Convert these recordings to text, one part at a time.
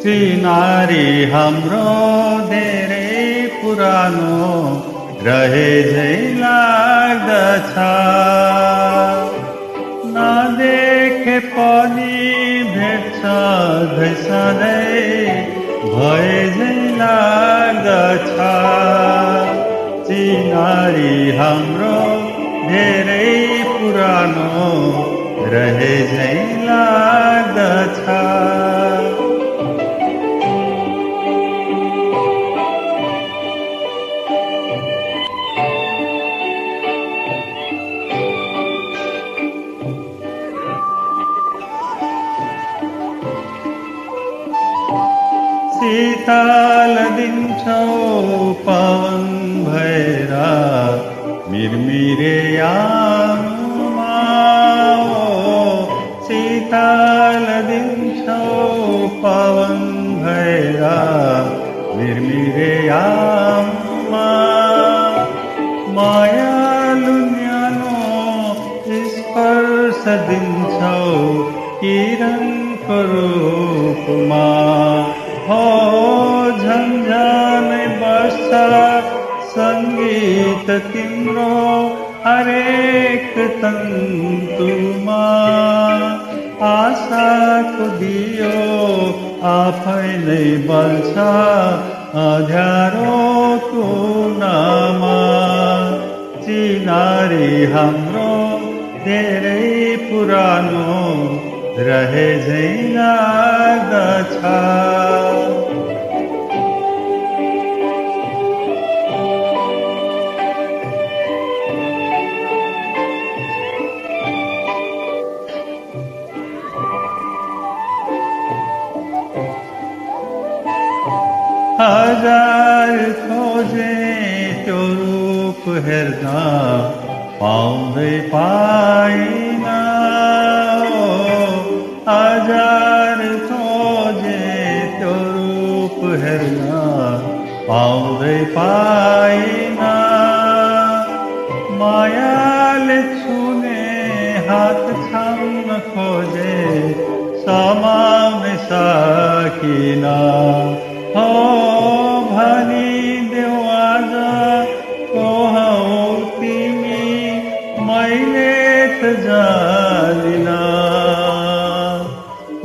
चिनारी हाम्रो धेरै पुरानो रहे झै लाग्दछ। नदेखे पनि भेट्छ सधैँ भए झै लाग्दछ। चिनारी हाम्रो धेरै पुरानो रहे झै लाग्दछ। शीतल दिन्छौ पवन भएर मिरमिरे आँगनमा। शीतल दिन्छौ पवन भएर मिरमिरे आँगनमा। मायालु न्यानो स्पर्श दिन्छौ किरणको रूपमा। हो झन्झनै बस्छ सङ्गीत तिम्रो हरेक तन्तुमा। आशाको दियो आफै नै बल्छ अँध्यारो कुनामा। चिनारी हाम्रो धेरै पुरानो रहे झै लाग्दछ। हजार खोजे त्यो रूप हेर्न पाउँदै पाइन। हजार खोजे त्यो रूप हेर्न पाउँदै पाइन। मायाले छुने हात छाम्न खोजे समाउन सकिन। हो भनिदेऊ आज को हौ तिमी मैले त जानिन।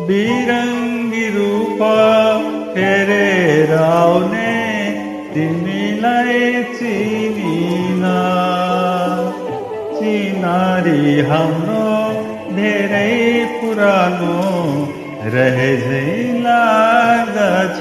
बिरङ्गी रूप फेरेर आउने तिमीलाई चिनिन। चिनारी हाम्रो धेरै पुरानो रहे झै लाग्दछ।